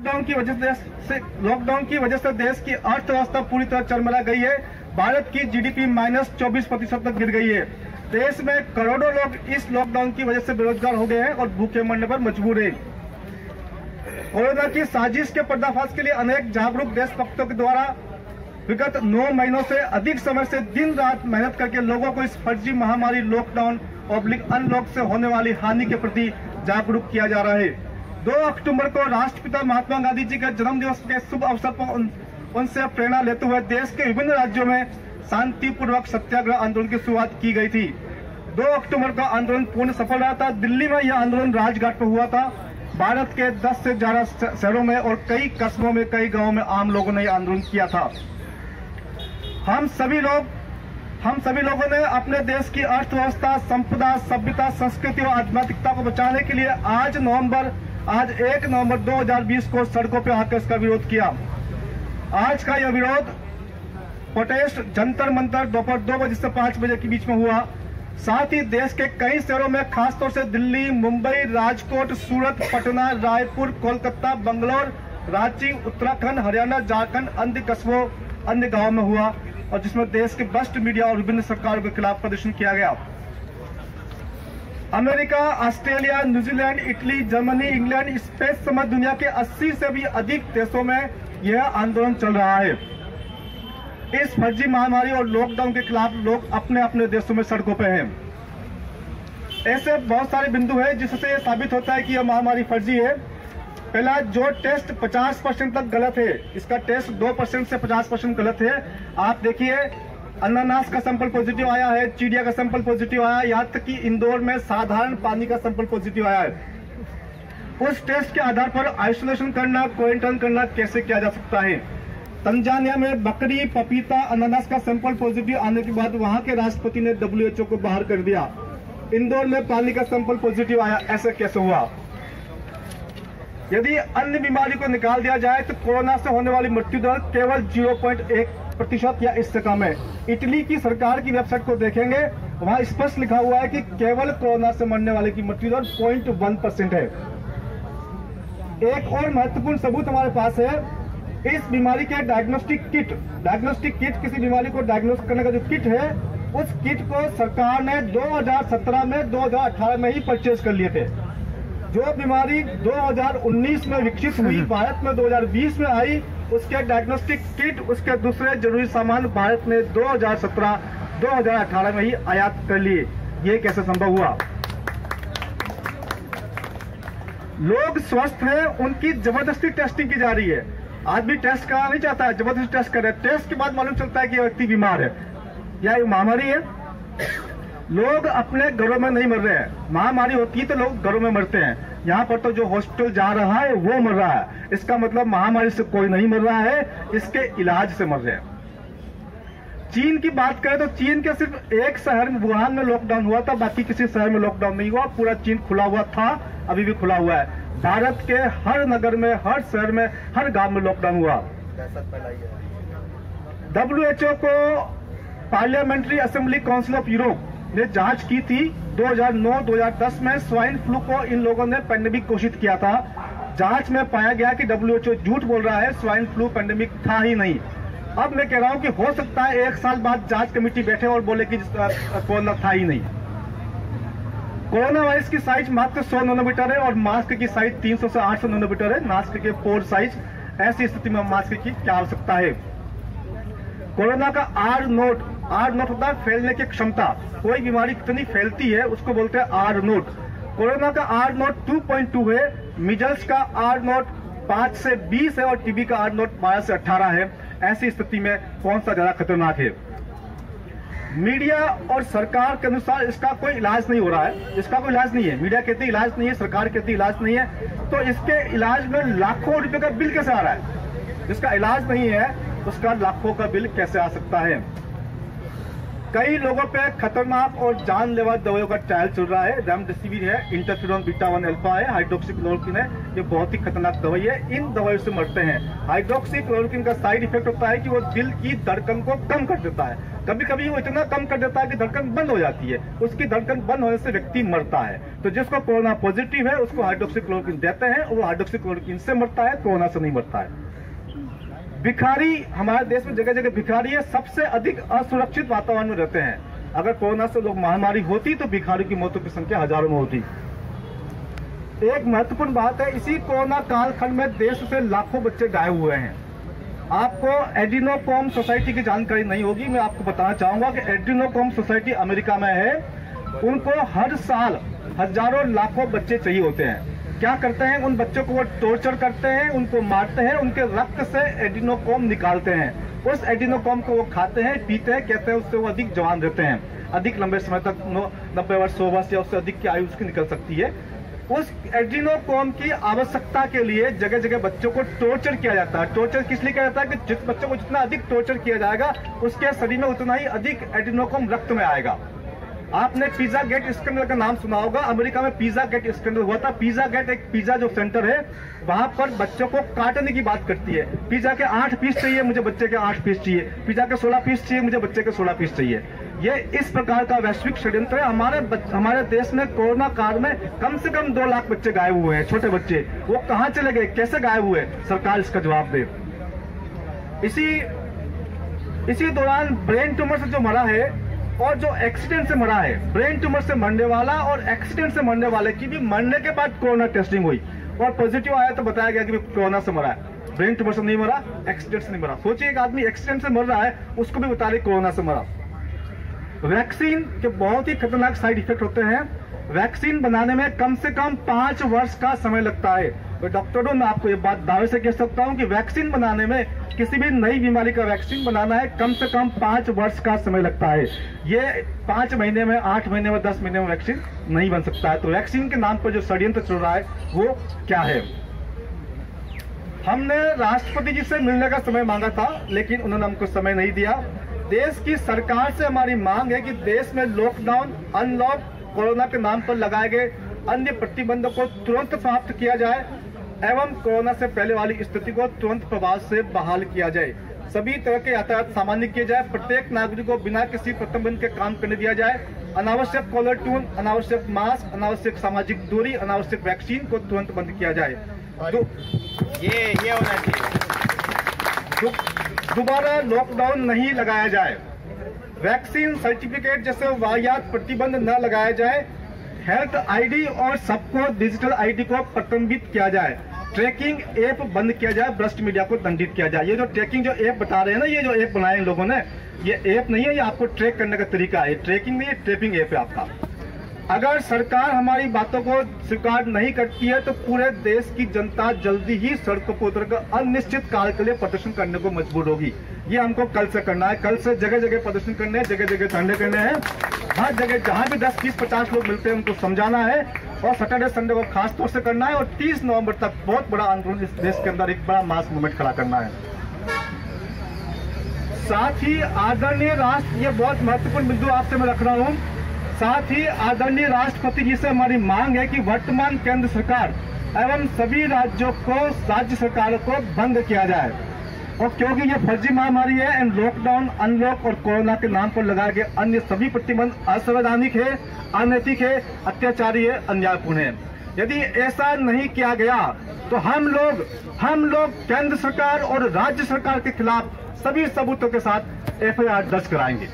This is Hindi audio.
लॉकडाउन की वजह से देश की अर्थव्यवस्था पूरी तरह चरमरा गई है। भारत की जीडीपी -24% तक गिर गई है। देश में करोड़ों लोग इस लॉकडाउन की वजह से बेरोजगार हो गए हैं और भूखे मरने पर मजबूर हैं। कोरोना की साजिश के पर्दाफाश के लिए अनेक जागरूक देशभक्तों के द्वारा विगत 9 महीनों से अधिक समय से दिन रात मेहनत करके लोगों को इस फर्जी महामारी लॉकडाउन अनलॉक से होने वाली हानि के प्रति जागरूक किया जा रहा है। 2 अक्टूबर को राष्ट्रपिता महात्मा गांधी जी के जन्म दिवस के शुभ अवसर पर उनसे प्रेरणा लेते हुए देश के विभिन्न राज्यों में शांतिपूर्वक सत्याग्रह आंदोलन की शुरुआत की गई थी। 2 अक्टूबर का आंदोलन पूर्ण सफल रहा था। दिल्ली में यह आंदोलन राजघाट पर हुआ था। भारत के 10 से ज्यादा शहरों में और कई कस्बों में, कई गांवों में आम लोगों ने यह आंदोलन किया था। हम सभी लोगों ने अपने देश की अर्थव्यवस्था, संपदा, सभ्यता, संस्कृति और आध्यात्मिकता को बचाने के लिए आज 1 नवंबर 2020 को सड़कों पर आकर इसका विरोध किया। आज का यह विरोध प्रोटेस्ट जंतर मंतर दोपहर 2 बजे से 5 बजे के बीच में हुआ। साथ ही देश के कई शहरों में, खासतौर से दिल्ली, मुंबई, राजकोट, सूरत, पटना, रायपुर, कोलकाता, बंगलौर, रांची, उत्तराखंड, हरियाणा, झारखंड, अन्य कस्बों, अन्य गांवों में हुआ और जिसमें देश के भ्रष्ट मीडिया और विभिन्न सरकारों के खिलाफ प्रदर्शन किया गया। America, Australia, New Zealand, Italy, Germany, England, Spain समेत दुनिया के 80 से भी अधिक देशों में यह आंदोलन चल रहा है। इस फर्जी महामारी और लॉकडाउन के खिलाफ लोग अपने अपने देशों में सड़कों पर हैं। ऐसे बहुत सारे बिंदु हैं जिससे यह साबित होता है कि यह महामारी फर्जी है। पहला, जो टेस्ट 50% तक गलत है, इसका टेस्ट 2% से 50% गलत है। आप देखिए, अनानास का सैंपल पॉजिटिव आया है, चिड़िया का सैंपल पॉजिटिव आया, यहाँ तक कि इंदौर में साधारण पानी का सैंपल पॉजिटिव आया है। उस टेस्ट के आधार पर आइसोलेशन करना, क्वारंटाइन करना कैसे किया जा सकता है? तंजानिया में बकरी, पपीता, अनानास का सैंपल पॉजिटिव आने के बाद वहां के राष्ट्रपति ने WHO को बाहर कर दिया। इंदौर में पानी का सैंपल पॉजिटिव आया, ऐसे कैसे हुआ? यदि अन्य बीमारी को निकाल दिया जाए तो कोरोना से होने वाली मृत्यु दर केवल 0.1% या इससे कम है। इटली की सरकार की वेबसाइट को देखेंगे, वहां स्पष्ट लिखा हुआ है कि केवल कोरोना से मरने वाले की मृत्यु दर 0.1% है। एक और महत्वपूर्ण सबूत हमारे पास है, इस बीमारी के डायग्नोस्टिक किट किसी बीमारी को डायग्नोस करने का जो किट है, उस किट को सरकार ने 2017 में 2018 में ही परचेज कर लिए थे। जो बीमारी 2019 में विकसित हुई, भारत में 2020 में आई, उसके डायग्नोस्टिक किट, उसके दूसरे जरूरी सामान भारत ने 2017-2018 में ही आयात कर लिए। ये कैसे संभव हुआ? लोग स्वस्थ हैं, उनकी जबरदस्ती टेस्टिंग की जा रही है। आदमी टेस्ट कराना नहीं चाहता है, जबरदस्ती टेस्ट कर रहे हैं। टेस्ट के बाद मालूम चलता है कि यह व्यक्ति बीमार है या ये महामारी है। लोग अपने घरों में नहीं मर रहे हैं। महामारी होती है तो लोग घरों में मरते हैं। यहाँ पर तो जो हॉस्पिटल जा रहा है वो मर रहा है। इसका मतलब महामारी से कोई नहीं मर रहा है, इसके इलाज से मर रहे हैं। चीन की बात करें तो चीन के सिर्फ एक शहर में, वुहान में लॉकडाउन हुआ था, बाकी किसी शहर में लॉकडाउन नहीं हुआ। पूरा चीन खुला हुआ था, अभी भी खुला हुआ है। भारत के हर नगर में, हर शहर में, हर गांव में लॉकडाउन हुआ। WHO को parliamentary assembly council of Europe ने जांच की थी 2009-2010 में। स्वाइन फ्लू को इन लोगों ने पेंडेमिक घोषित किया था। जांच में पाया गया कि WHO झूठ बोल रहा है, स्वाइन फ्लू पेंडेमिक था ही नहीं। अब मैं कह रहा हूं कि हो सकता है 1 साल बाद जांच कमेटी बैठे और बोले कि कोरोना था ही नहीं। कोरोना वायरस की साइज मात्र 100 नैनोमीटर है और मास्क की साइज 300 से 800 नैनोमीटर है। मास्क के पोर साइज, ऐसी स्थिति में मास्क की क्या आवश्यकता है? कोरोना का आर नोट होता है फैलने की क्षमता। कोई बीमारी कितनी फैलती है उसको बोलते हैं आर नोट। कोरोना का आर नोट 2.2 है, मिजल्स का आर नोट 5 से 20 है और टीबी का आर नोट 12 से 18 है। ऐसी स्थिति में कौन सा ज्यादा खतरनाक है? मीडिया और सरकार के अनुसार इसका कोई इलाज नहीं हो रहा है। इसका कोई इलाज नहीं है। मीडिया कहती है इलाज नहीं है, सरकार कहती है इलाज नहीं है। तो इसके इलाज में लाखों रुपए का बिल कैसे आ रहा है? जिसका इलाज नहीं है उसका लाखों का बिल कैसे आ सकता है? कई लोगों पे खतरनाक और जानलेवा दवाइयों का ट्रायल चल रहा है। रेमडेसिविर है, इंटरफेरोन बीटा 1 अल्फा है, हाइड्रोक्सीक्लोरोक्विन है। ये बहुत ही खतरनाक दवाई है, इन दवाइयों से मरते हैं। हाइड्रोक्सीक्लोरोक्विन का साइड इफेक्ट होता है कि वो दिल की धड़कन को कम कर देता है। कभी कभी वो इतना कम कर देता है कि धड़कन बंद हो जाती है। उसकी धड़कन बंद होने से व्यक्ति मरता है। तो जिसको कोरोना पॉजिटिव है उसको हाइड्रोक्सीक्लोरोक्विन देते हैं और वो हाइड्रोक्सीक्लोरोक्विन से मरता है, कोरोना से नहीं मरता है। भिखारी हमारे देश में जगह जगह भिखारी है, सबसे अधिक असुरक्षित वातावरण में रहते हैं। अगर कोरोना से लोग महामारी होती तो भिखारी की मौतों की संख्या हजारों में होती। एक महत्वपूर्ण बात है, इसी कोरोना कालखंड में देश से लाखों बच्चे गायब हुए हैं। आपको एडिनोकॉम सोसाइटी की जानकारी नहीं होगी, मैं आपको बताना चाहूंगा कि एडिनोकॉम सोसाइटी अमेरिका में है। उनको हर साल हजारों लाखों बच्चे चाहिए होते हैं। क्या करते हैं, उन बच्चों को वो टॉर्चर करते हैं, उनको मारते हैं, उनके रक्त से एडिनोकॉम निकालते हैं। उस एडिनोकॉम को वो खाते हैं, पीते हैं, कहते हैं उससे वो अधिक जवान रहते हैं, अधिक लंबे समय तक 90 वर्ष 100 वर्ष या उससे अधिक की आयु उसकी निकल सकती है। उस एडिनोकॉम की आवश्यकता के लिए जगह जगह बच्चों को टॉर्चर किया जाता है। टॉर्चर किस लिए किया जाता है कि जिस बच्चों को जितना अधिक टॉर्चर किया जाएगा उसके शरीर में उतना ही अधिक एडिनोकॉम रक्त में आएगा। आपने पिज्जा गेट स्कैंडल का नाम सुना होगा। अमेरिका में पिज्जा गेट स्कैंडल हुआ था। पिज्जा गेट एक पिज्जा जो सेंटर है वहां पर बच्चों को काटने की बात करती है। पिज्जा के 8 पीस चाहिए, मुझे बच्चे के 8 पीस चाहिए। पिज्जा के 16 पीस चाहिए, मुझे बच्चे के 16 पीस चाहिए। ये इस प्रकार का वैश्विक षड्यंत्र है। हमारे देश में कोरोना काल में कम से कम 2 लाख बच्चे गायब हुए हैं, छोटे बच्चे। वो कहां चले गए, कैसे गायब हुए, सरकार इसका जवाब दे। इसी दौरान ब्रेन ट्यूमर से जो मरा है और जो एक्सीडेंट से मरा है, ब्रेन ट्यूमर से मरने वाला और एक्सीडेंट से मरने वाले की भी मरने के बाद कोरोना टेस्टिंग हुई और पॉजिटिव आया तो बताया गया कि कोरोना से मरा है। ब्रेन ट्यूमर से नहीं मरा, एक्सीडेंट से नहीं मरा। सोचिए एक आदमी एक्सीडेंट से मर रहा है, उसको भी बता रहे कोरोना से मरा। वैक्सीन के बहुत ही खतरनाक साइड इफेक्ट होते हैं। वैक्सीन बनाने में कम से कम 5 वर्ष का समय लगता है। तो डॉक्टरों, मैं आपको ये बात दावे से कह सकता हूं कि वैक्सीन बनाने में, किसी भी नई बीमारी का वैक्सीन बनाना है, कम से कम 5 वर्ष का समय लगता है। ये 5 महीने में, 8 महीने में, 10 महीने में वैक्सीन नहीं बन सकता है। तो वैक्सीन के नाम पर जो षड्यंत्र चल रहा है वो क्या है? हमने राष्ट्रपति जी से मिलने का समय मांगा था, लेकिन उन्होंने हमको समय नहीं दिया। देश की सरकार से हमारी मांग है कि देश में लॉकडाउन, अनलॉक, कोरोना के नाम पर लगाए गए अन्य प्रतिबंधों को तुरंत समाप्त किया जाए एवं कोरोना से पहले वाली स्थिति को तुरंत प्रभाव से बहाल किया जाए। सभी तरह के यातायात सामान्य किए जाए। प्रत्येक नागरिक को बिना किसी प्रतिबंध के काम करने दिया जाए। अनावश्यक कॉलर ट्यून, अनावश्यक मास्क, अनावश्यक सामाजिक दूरी, अनावश्यक वैक्सीन को तुरंत बंद किया जाए। ये होना चाहिए। दोबारा लॉकडाउन नहीं लगाया जाए। वैक्सीन सर्टिफिकेट जैसे वाहियात प्रतिबंध न लगाया जाए। हेल्थ आईडी और सबको डिजिटल आईडी को प्रतिबंधित किया जाए। ट्रैकिंग ऐप बंद किया जाए। भ्रष्ट मीडिया को दंडित किया जाए। ये जो ट्रैकिंग जो ऐप बता रहे हैं ना, ये जो ऐप बनाए इन लोगों ने, ये ऐप नहीं है, ये आपको ट्रैक करने का तरीका है। ट्रैकिंग नहीं है, ट्रैपिंग ऐप है आपका। अगर सरकार हमारी बातों को स्वीकार नहीं करती है तो पूरे देश की जनता जल्दी ही सड़कों पर उतरकर अनिश्चित काल के लिए प्रदर्शन करने को मजबूर होगी। ये हमको कल से करना है। कल से जगह जगह प्रदर्शन करने हैं, जगह जगह धरने करने हैं। हर जगह जहां भी 10, 20, 50 लोग मिलते हैं उनको समझाना है और सैटरडे संडे को खास तौर से करना है। और 30 नवंबर तक बहुत बड़ा आंदोलन इस देश के अंदर, एक बड़ा मास मूवमेंट खड़ा करना है। साथ ही आदरणीय राष्ट्र, ये बहुत महत्वपूर्ण बिंदु आपसे मैं रख रहा हूँ। साथ ही आदरणीय राष्ट्रपति जी से हमारी मांग है कि वर्तमान केंद्र सरकार एवं सभी राज्यों को, राज्य सरकारों को भंग किया जाए। और क्योंकि ये फर्जी महामारी है, एंड लॉकडाउन, अनलॉक और कोरोना के नाम पर लगाए गए अन्य सभी प्रतिबंध असंवैधानिक है, अनैतिक है, अत्याचारी है, अन्यायपूर्ण है। यदि ऐसा नहीं किया गया तो हम लोग केंद्र सरकार और राज्य सरकार के खिलाफ सभी सबूतों के साथ FIR दर्ज कराएंगे।